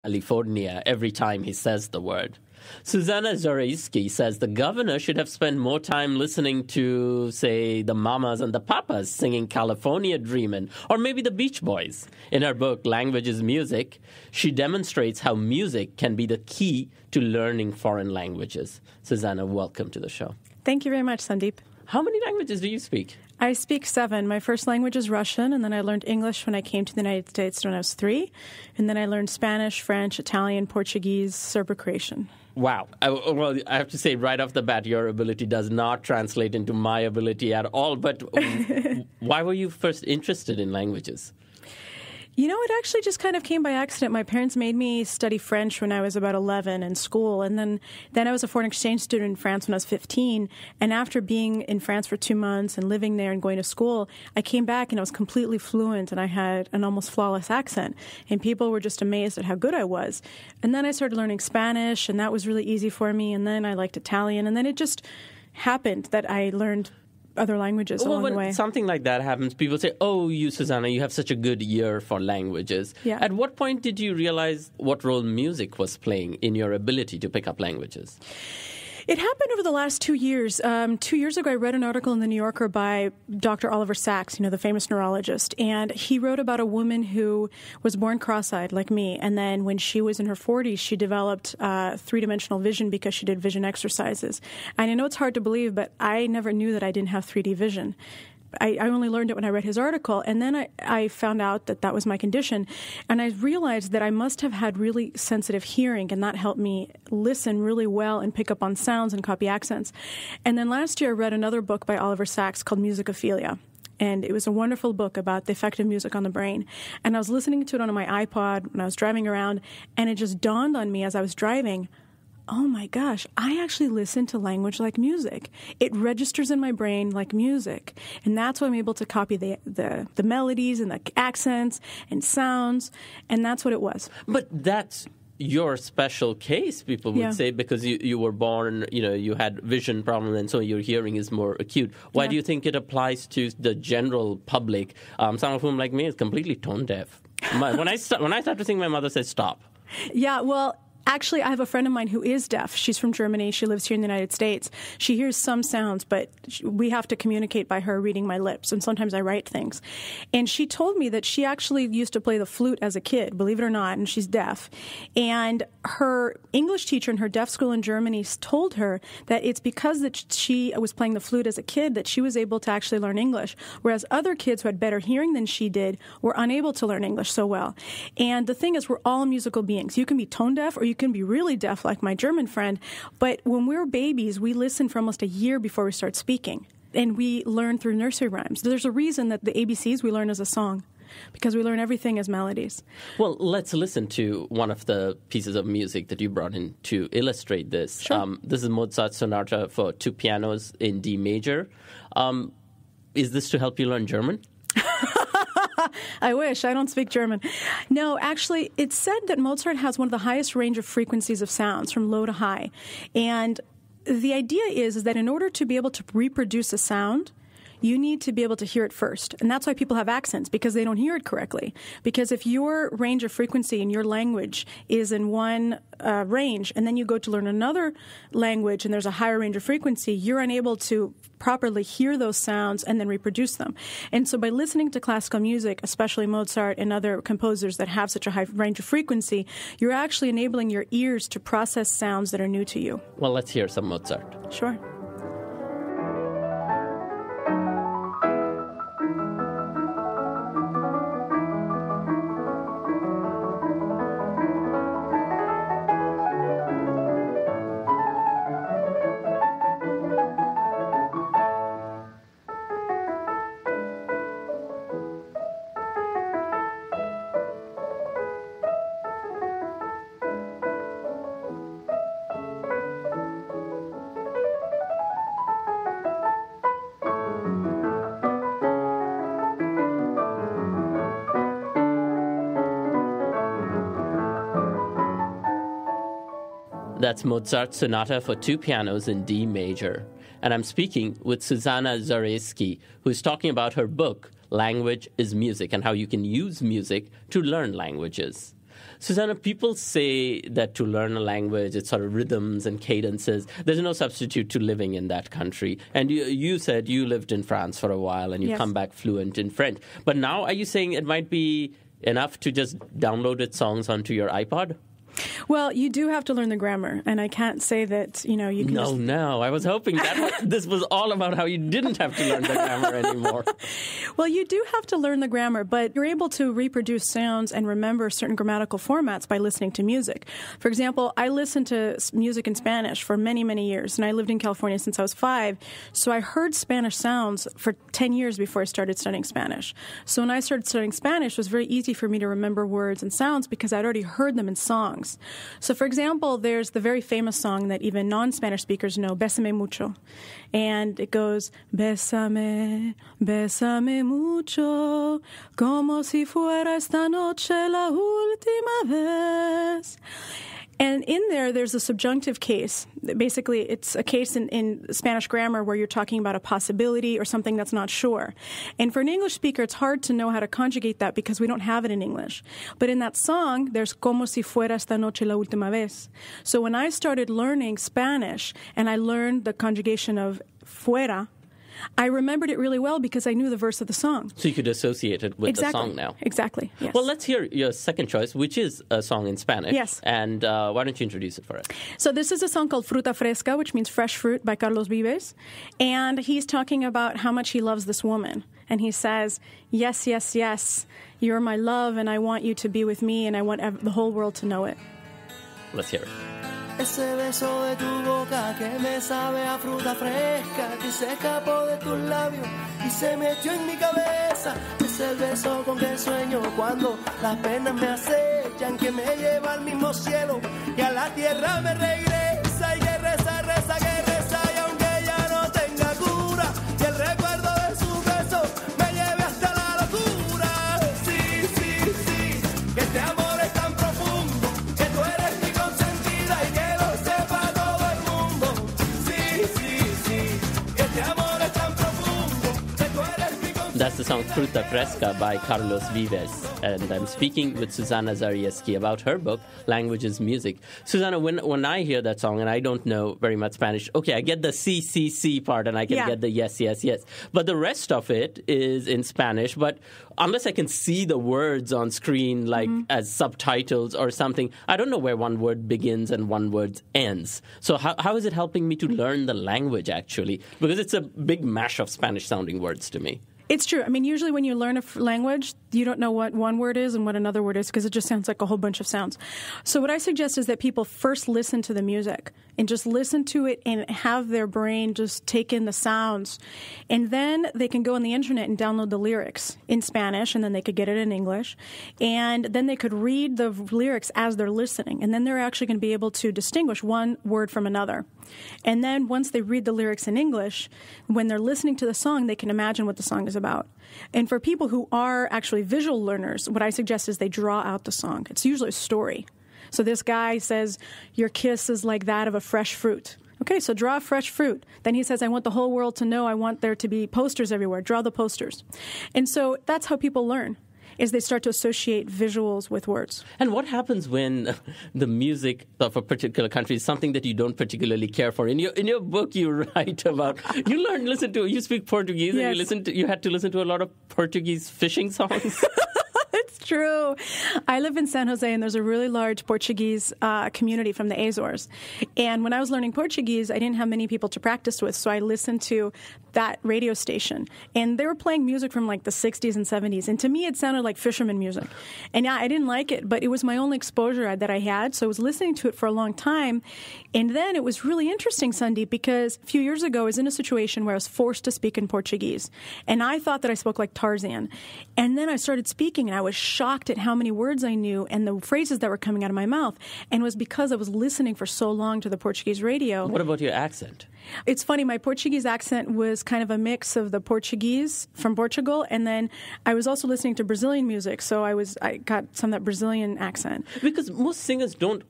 California every time he says the word. Susanna Zaraysky says the governor should have spent more time listening to, say, the Mamas and the Papas singing California Dreamin', or maybe the Beach Boys. In her book, Language is Music, she demonstrates how music can be the key to learning foreign languages. Susanna, welcome to the show. Thank you very much, Sandeep. How many languages do you speak? I speak 7. My first language is Russian, and then I learned English when I came to the United States when I was 3. And then I learned Spanish, French, Italian, Portuguese, Serbo-Croatian. Wow. Well, I have to say right off the bat, your ability does not translate into my ability at all. But why were you first interested in languages? You know, it actually just kind of came by accident. My parents made me study French when I was about 11 in school. And then I was a foreign exchange student in France when I was 15. And after being in France for 2 months and living there and going to school, I came back and I was completely fluent and I had an almost flawless accent. And people were just amazed at how good I was. And then I started learning Spanish, and that was really easy for me. And then I liked Italian. And then it just happened that I learned other languages along the way. When something like that happens, people say, oh, Susanna, you have such a good ear for languages. Yeah. At what point did you realize what role music was playing in your ability to pick up languages? It happened over the last 2 years. 2 years ago, I read an article in The New Yorker by Dr. Oliver Sacks, the famous neurologist. And he wrote about a woman who was born cross-eyed like me. And then when she was in her 40s, she developed three-dimensional vision because she did vision exercises. And I know it's hard to believe, but I never knew that I didn't have 3D vision. I only learned it when I read his article, and then I found out that was my condition, and I realized that I must have had really sensitive hearing, and that helped me listen really well and pick up on sounds and copy accents. And then last year I read another book by Oliver Sacks called Musicophilia, and it was a wonderful book about the effect of music on the brain. And I was listening to it on my iPod when I was driving around, and it just dawned on me as I was driving, oh my gosh, I actually listen to language like music. It registers in my brain like music. And that's why I'm able to copy the melodies and the accents and sounds. And that's what it was. But that's your special case, people would say, because you were born, you had vision problems, and so your hearing is more acute. Why do you think it applies to the general public, some of whom, like me, is completely tone deaf? When I start to sing, my mother says, stop. Yeah, well, actually, I have a friend of mine who is deaf. She's from Germany. She lives here in the United States. She hears some sounds, but we have to communicate by her reading my lips, and sometimes I write things. And she told me that she actually used to play the flute as a kid, believe it or not, and she's deaf. And her English teacher in her deaf school in Germany told her that it's because that she was playing the flute as a kid that she was able to actually learn English, whereas other kids who had better hearing than she did were unable to learn English so well. And the thing is, we're all musical beings. You can be tone deaf, or you can be really deaf like my German friend, but when we're babies, we listen for almost a year before we start speaking, and we learn through nursery rhymes. There's a reason that the ABCs we learn as a song, because we learn everything as melodies. Well, let's listen to one of the pieces of music that you brought in to illustrate this. Sure. This is Mozart's Sonata for 2 pianos in D major. Is this to help you learn German? I wish. I don't speak German. No, actually, it's said that Mozart has one of the highest range of frequencies of sounds, from low to high. And the idea is that in order to be able to reproduce a sound, you need to be able to hear it first. And that's why people have accents, because they don't hear it correctly. Because if your range of frequency in your language is in one range, and then you go to learn another language and there's a higher range of frequency, you're unable to properly hear those sounds and then reproduce them. And so by listening to classical music, especially Mozart and other composers that have such a high range of frequency, you're actually enabling your ears to process sounds that are new to you. Well, let's hear some Mozart. Sure. That's Mozart's Sonata for 2 pianos in D major. And I'm speaking with Susanna Zaraysky, who's talking about her book, Language is Music, and how you can use music to learn languages. Susanna, people say that to learn a language, it's sort of rhythms and cadences. There's no substitute to living in that country. And you said you lived in France for a while and you come back fluent in French. But now are you saying it might be enough to just download its songs onto your iPod? Well, you do have to learn the grammar, and I can't say that, you can No, I was hoping this was all about how you didn't have to learn the grammar anymore. Well, you do have to learn the grammar, but you're able to reproduce sounds and remember certain grammatical formats by listening to music. For example, I listened to music in Spanish for many, many years, and I lived in California since I was 5, so I heard Spanish sounds for 10 years before I started studying Spanish. So when I started studying Spanish, it was very easy for me to remember words and sounds because I'd already heard them in songs. So, for example, there's the very famous song that even non-Spanish speakers know, Besame Mucho. And it goes, Besame, besame mucho, como si fuera esta noche la última vez. And in there's a subjunctive case. Basically, it's a case in Spanish grammar where you're talking about a possibility or something that's not sure. And for an English speaker, it's hard to know how to conjugate that because we don't have it in English. But in that song, there's como si fuera esta noche la última vez. So when I started learning Spanish and I learned the conjugation of fuera, I remembered it really well because I knew the verse of the song. So you could associate it with the song now. Exactly, yes. Well, let's hear your second choice, which is a song in Spanish. Yes. And why don't you introduce it for us? So this is a song called Fruta Fresca, which means fresh fruit, by Carlos Vives. And he's talking about how much he loves this woman. And he says, yes, yes, yes, you're my love, and I want you to be with me, and I want the whole world to know it. Let's hear it. Ese beso de tu boca que me sabe a fruta fresca que se escapó de tus labios y se metió en mi cabeza. Es el beso con que sueño cuando las penas me acechan, que me lleva al mismo cielo y a la tierra me regresa. Y que reza, reza, que reza, y aunque ya no tenga cura, y el recuerdo de su beso me lleve hasta la locura. Sí, sí, sí, que este amor es tan profundo, que tú eres mi consentida y que lo sepa todo el mundo. Sí, sí, sí, que este amor es tan profundo, que tú eres mi consentida. That's the song Fruta Fresca by Carlos Vives. And I'm speaking with Susanna Zaraysky about her book, Languages Music. Susanna, when I hear that song, and I don't know very much Spanish, okay, I get the C part, and I can get the yes, yes, yes. But the rest of it is in Spanish. But unless I can see the words on screen, like as subtitles or something, I don't know where one word begins and one word ends. So how is it helping me to learn the language, actually? Because it's a big mash of Spanish-sounding words to me. It's true. I mean, usually when you learn a language, you don't know what one word is and what another word is because it just sounds like a whole bunch of sounds. So what I suggest is that people first listen to the music and just listen to it and have their brain just take in the sounds. And then they can go on the internet and download the lyrics in Spanish, and then they could get it in English. And then they could read the lyrics as they're listening. And then they're actually going to be able to distinguish one word from another. And then once they read the lyrics in English, when they're listening to the song, they can imagine what the song is about. And for people who are actually visual learners, what I suggest is they draw out the song. It's usually a story. So this guy says, your kiss is like that of a fresh fruit. Okay, so draw a fresh fruit. Then he says, I want the whole world to know. I want there to be posters everywhere. Draw the posters. And so that's how people learn, is they start to associate visuals with words. And what happens when the music of a particular country is something that you don't particularly care for? In your book, you write about you speak Portuguese, yes. And you had to listen to a lot of Portuguese fishing songs. It's true. I live in San Jose, and there's a really large Portuguese community from the Azores. And when I was learning Portuguese, I didn't have many people to practice with, so I listened to that radio station. And they were playing music from like the 60s and 70s. And to me, it sounded like fisherman music. And yeah, I didn't like it, but it was my only exposure that I had. So I was listening to it for a long time. And then it was really interesting, Sandeep, because a few years ago, I was in a situation where I was forced to speak in Portuguese. And I thought that I spoke like Tarzan. And then I started speaking, and I was shocked at how many words I knew and the phrases that were coming out of my mouth. And it was because I was listening for so long to the Portuguese radio. What about your accent? It's funny, my Portuguese accent was kind of a mix of the Portuguese from Portugal, and then I was also listening to Brazilian music, so I got some of that Brazilian accent. Because most singers don't